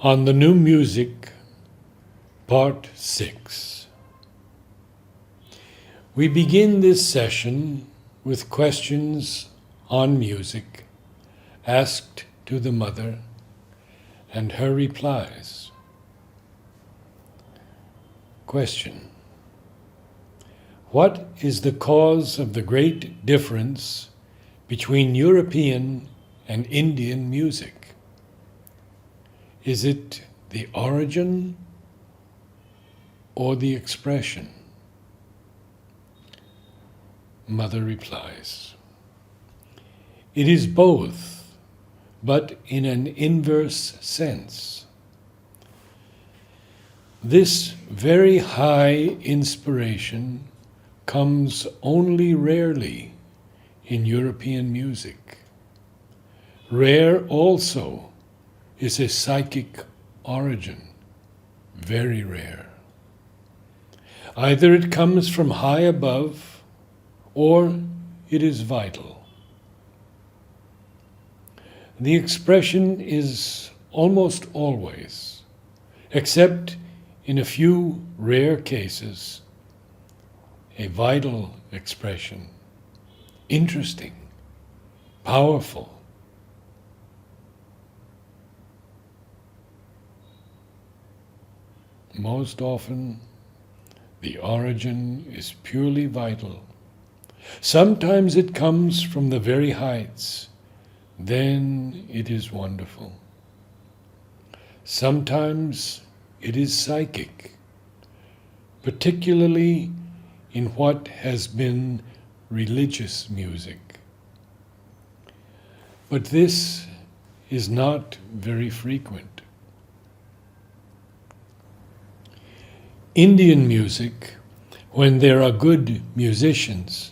On the New Music, Part 6. We begin this session with questions on music asked to the mother and her replies. Question: what is the cause of the great difference between European and Indian music? Is it the origin or the expression? Mother replies, it is both, but in an inverse sense. This very high inspiration comes only rarely in European music. Rare also is a psychic origin, very rare. Either it comes from high above, or it is vital. The expression is almost always, except in a few rare cases, a vital expression, interesting, powerful. Most often, the origin is purely vital. Sometimes it comes from the very heights, then it is wonderful. Sometimes it is psychic, particularly in what has been religious music. But this is not very frequent. Indian music, when there are good musicians,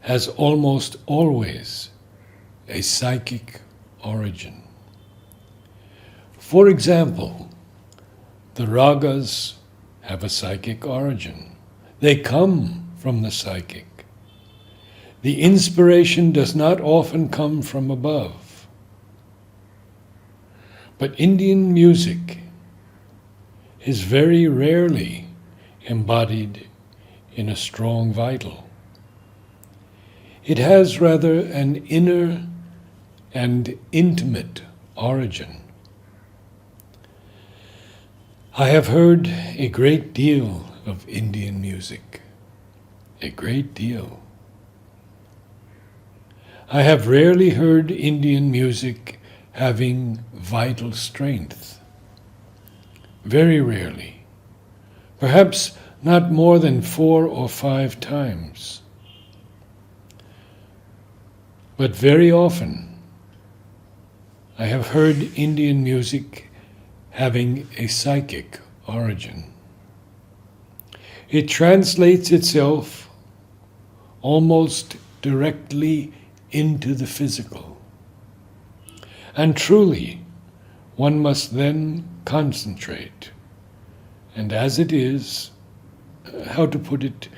has almost always a psychic origin. For example, the ragas have a psychic origin. They come from the psychic. The inspiration does not often come from above. But Indian music is very rarely embodied in a strong vital. It has rather an inner and intimate origin. I have heard a great deal of Indian music, a great deal. I have rarely heard Indian music having vital strength. Very rarely, perhaps not more than 4 or 5 times. But very often, I have heard Indian music having a psychic origin. It translates itself almost directly into the physical. And truly, one must then concentrate. And as it is, how to put it,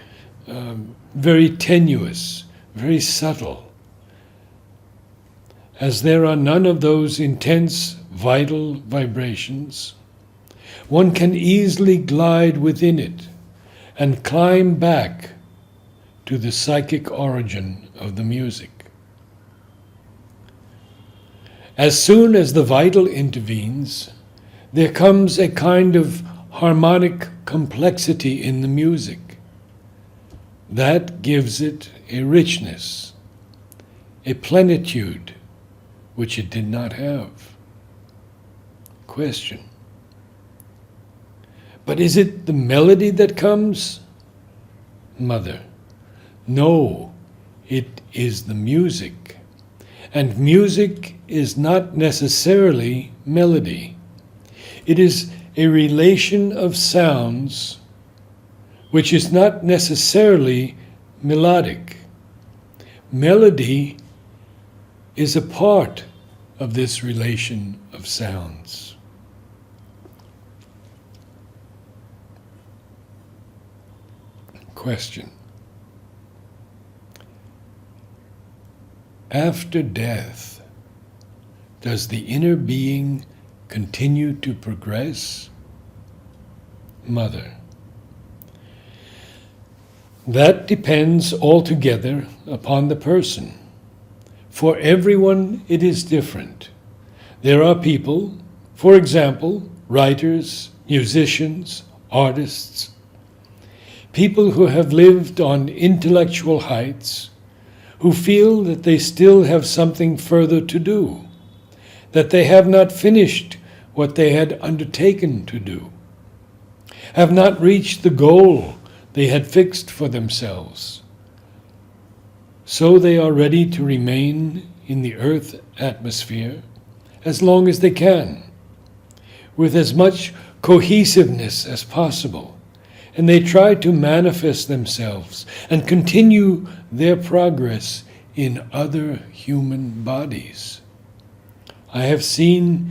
very tenuous, very subtle. As there are none of those intense, vital vibrations, one can easily glide within it and climb back to the psychic origin of the music. As soon as the vital intervenes, there comes a kind of harmonic complexity in the music. That gives it a richness, a plenitude, which it did not have. Question: but is it the melody that comes? Mother: no, it is the music. And music is not necessarily melody. It is a relation of sounds which is not necessarily melodic. Melody is a part of this relation of sounds. Question: after death, does the inner being continue to progress? Mother: that depends altogether upon the person. For everyone, it is different. There are people, for example, writers, musicians, artists, people who have lived on intellectual heights, who feel that they still have something further to do, that they have not finished what they had undertaken to do, have not reached the goal they had fixed for themselves. So they are ready to remain in the earth atmosphere as long as they can, with as much cohesiveness as possible, and they try to manifest themselves and continue their progress in other human bodies. I have seen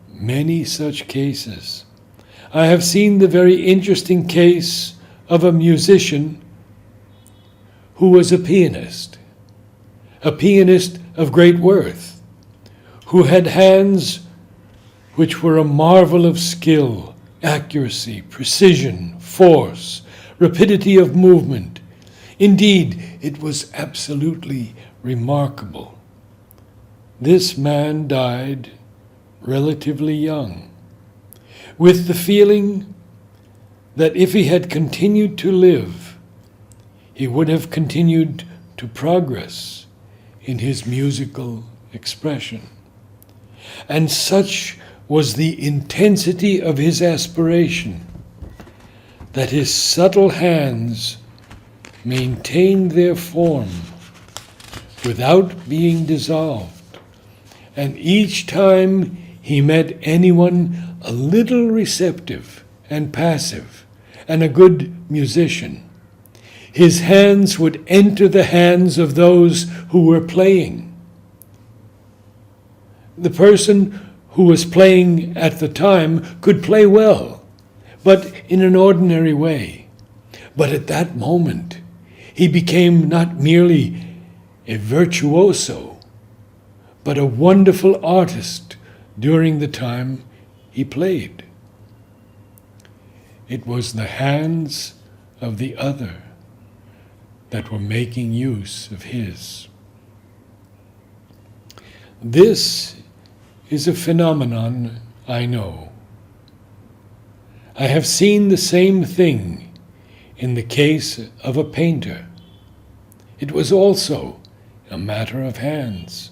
many such cases. I have seen the very interesting case of a musician who was a pianist of great worth, who had hands which were a marvel of skill, accuracy, precision, force, rapidity of movement. Indeed, it was absolutely remarkable. This man died relatively young, with the feeling that if he had continued to live, he would have continued to progress in his musical expression. And such was the intensity of his aspiration that his subtle hands maintained their form without being dissolved. And each time he met anyone a little receptive and passive and a good musician, his hands would enter the hands of those who were playing. The person who was playing at the time could play well, but in an ordinary way. But at that moment, he became not merely a virtuoso, but a wonderful artist during the time he played. It was the hands of the other that were making use of his. This is a phenomenon I know. I have seen the same thing in the case of a painter. It was also a matter of hands.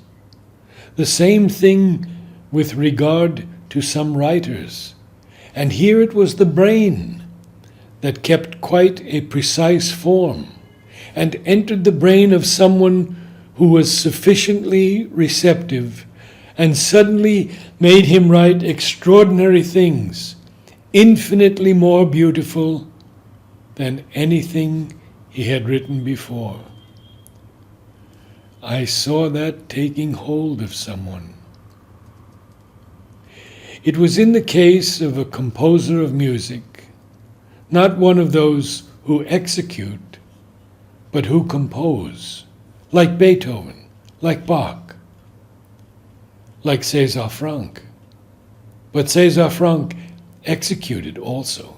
The same thing with regard to some writers. And here it was the brain that kept quite a precise form and entered the brain of someone who was sufficiently receptive and suddenly made him write extraordinary things, infinitely more beautiful than anything he had written before. I saw that taking hold of someone. It was in the case of a composer of music, not one of those who execute, but who compose, like Beethoven, like Bach, like César Franck. But César Franck executed also.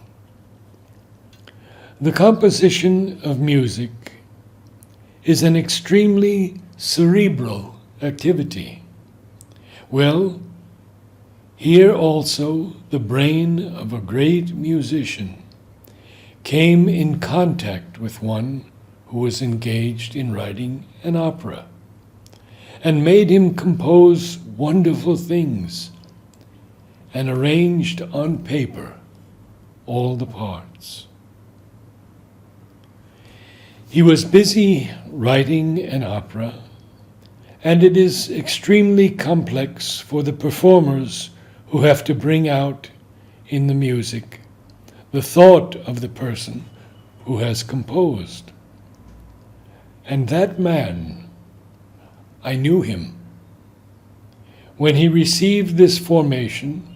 The composition of music is an extremely cerebral activity. Well, here also the brain of a great musician came in contact with one who was engaged in writing an opera, and made him compose wonderful things, and arranged on paper all the parts. He was busy writing an opera, and it is extremely complex for the performers who have to bring out in the music the thought of the person who has composed. And that man, I knew him. When he received this formation,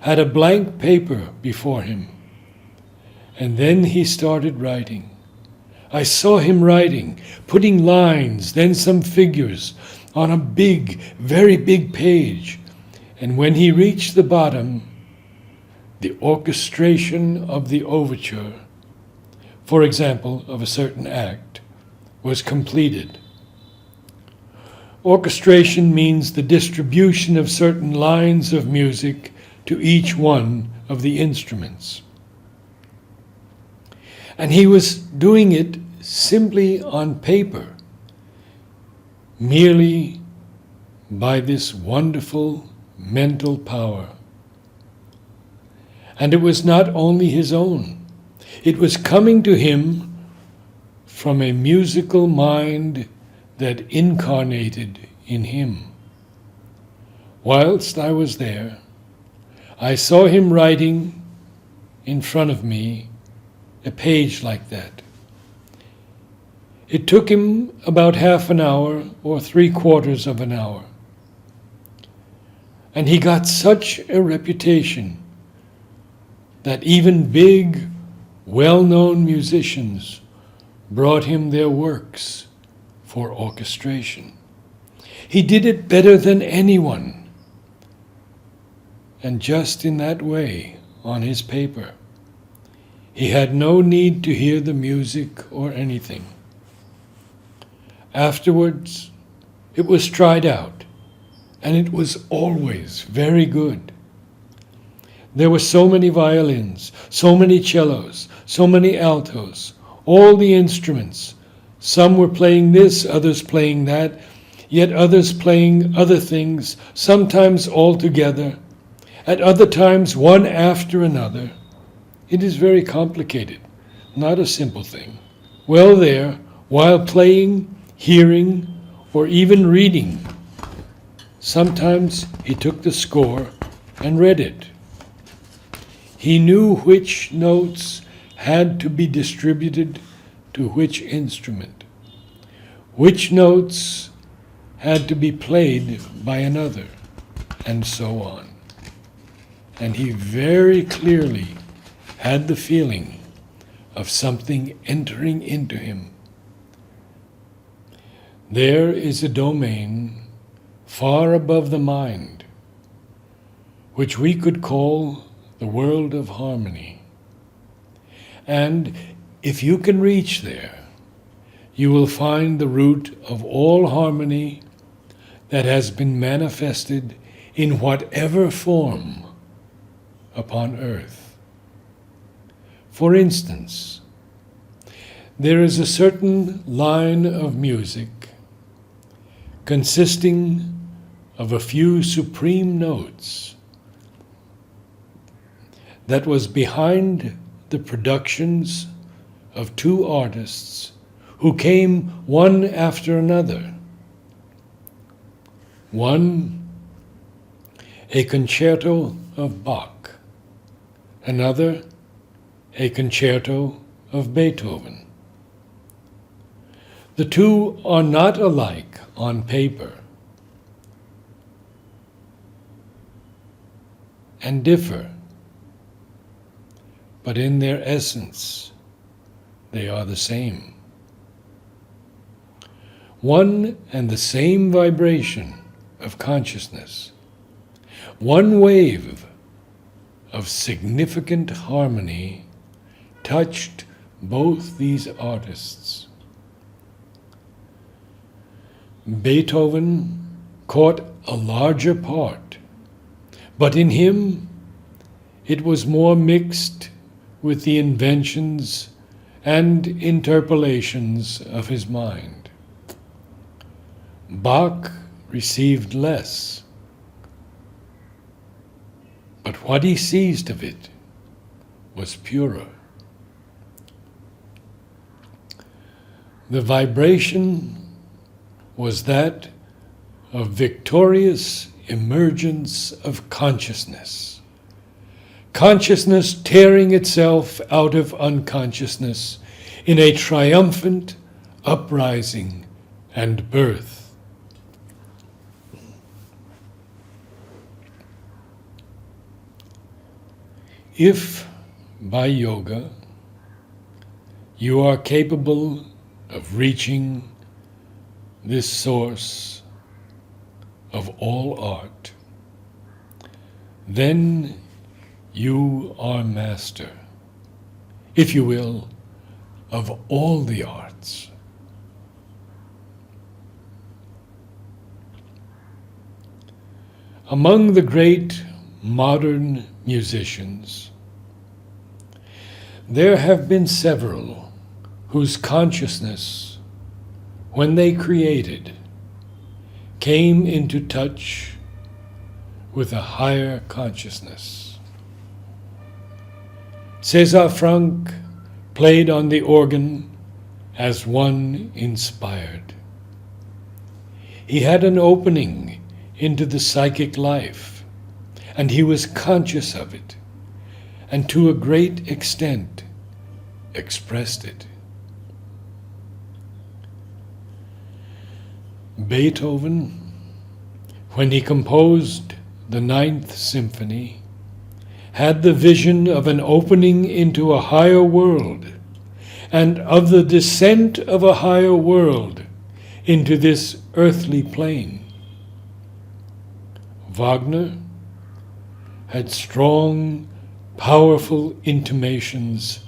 had a blank paper before him, and then he started writing. I saw him writing, putting lines, then some figures on a big, very big page, And when he reached the bottom, the orchestration of the overture, for example, of a certain act, was completed. Orchestration means the distribution of certain lines of music to each one of the instruments. And he was doing it simply on paper, merely by this wonderful mental power. And it was not only his own. It was coming to him from a musical mind that incarnated in him. Whilst I was there, I saw him writing in front of me a page like that. It took him about half an hour or 3/4 of an hour. And he got such a reputation that even big, well-known musicians brought him their works for orchestration. He did it better than anyone, and just in that way, on his paper. He had no need to hear the music or anything. Afterwards, it was tried out, and it was always very good. There were so many violins, so many cellos, so many altos, all the instruments. Some were playing this, others playing that, yet others playing other things, sometimes all together, at other times one after another. It is very complicated, not a simple thing. Well, there, while playing, hearing, or even reading, sometimes he took the score and read it. He knew which notes had to be distributed to which instrument, which notes had to be played by another, and so on. And he very clearly had the feeling of something entering into him. There is a domain far above the mind, which we could call the world of harmony. And if you can reach there, you will find the root of all harmony that has been manifested in whatever form upon earth. For instance, there is a certain line of music consisting of a few supreme notes that was behind the productions of two artists who came one after another. One, a concerto of Bach, another, a concerto of Beethoven. The two are not alike on paper and differ, but in their essence, they are the same. One and the same vibration of consciousness, one wave of significant harmony touched both these artists. Beethoven caught a larger part, but in him it was more mixed with the inventions and interpolations of his mind. Bach received less, but what he seized of it was purer. The vibration was that of victorious emergence of consciousness. Consciousness tearing itself out of unconsciousness in a triumphant uprising and birth. If, by yoga, you are capable of reaching this source of all art, then you are master, if you will, of all the arts. Among the great modern musicians, there have been several whose consciousness, when they created, came into touch with a higher consciousness. César Franck played on the organ as one inspired. He had an opening into the psychic life, and he was conscious of it, and to a great extent expressed it. Beethoven, when he composed the Ninth Symphony, had the vision of an opening into a higher world, and of the descent of a higher world into this earthly plane. Wagner had strong, powerful intimations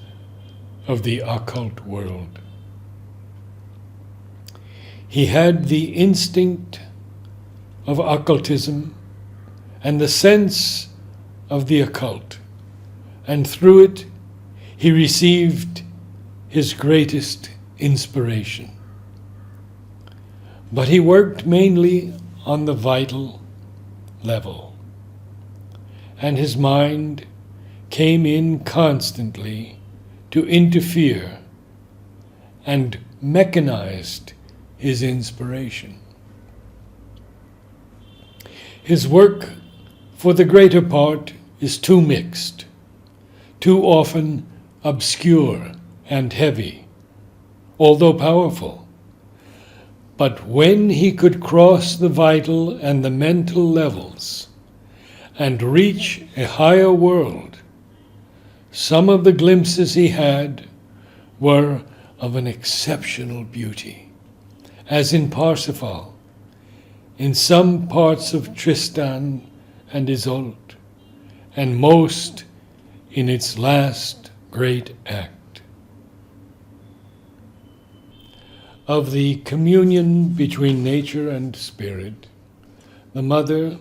of the occult world. He had the instinct of occultism and the sense of the occult, and through it he received his greatest inspiration. But he worked mainly on the vital level, and his mind came in constantly to interfere and mechanized his inspiration. His work, for the greater part, is too mixed, too often obscure and heavy, although powerful. But when he could cross the vital and the mental levels and reach a higher world, some of the glimpses he had were of an exceptional beauty, as in Parsifal, in some parts of Tristan and Isolde, and most in its last great act. Of the communion between nature and spirit, the mother,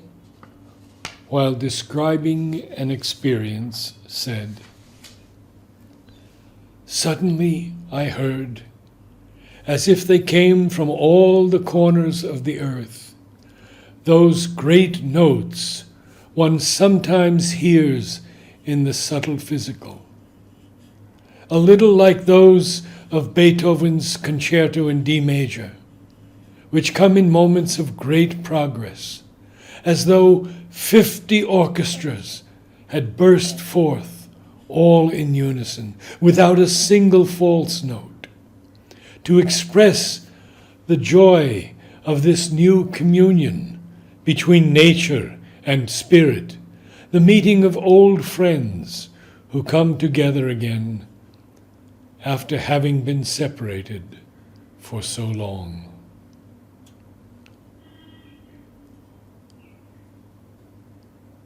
while describing an experience, said, "Suddenly I heard, as if they came from all the corners of the earth, those great notes one sometimes hears in the subtle physical, a little like those of Beethoven's Concerto in D major, which come in moments of great progress, as though 50 orchestras had burst forth, all in unison, without a single false note, to express the joy of this new communion between nature and spirit, the meeting of old friends who come together again after having been separated for so long."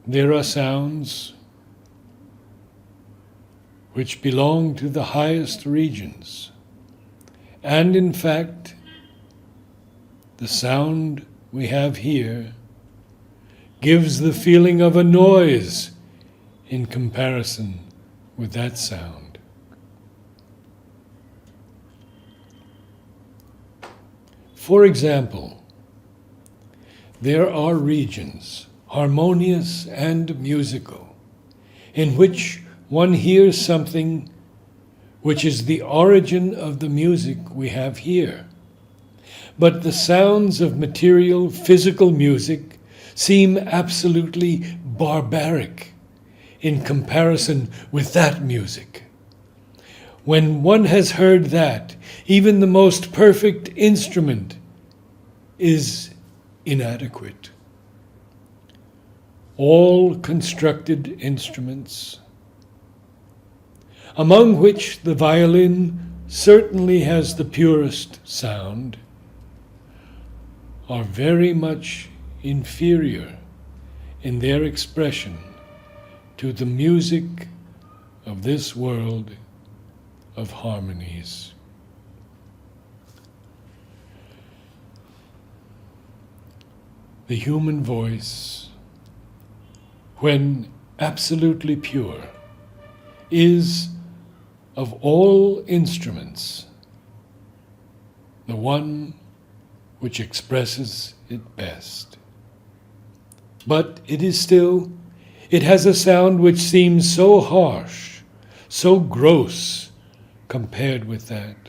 There are sounds which belong to the highest regions, and in fact, the sound we have here gives the feeling of a noise in comparison with that sound. For example, there are regions, harmonious and musical, in which one hears something which is the origin of the music we have here. But the sounds of material, physical music seem absolutely barbaric in comparison with that music. When one has heard that, even the most perfect instrument is inadequate. All constructed instruments, among which the violin certainly has the purest sound, are very much inferior in their expression to the music of this world of harmonies. The human voice, when absolutely pure, is, of all instruments, the one which expresses it best. But it has a sound which seems so harsh, so gross compared with that.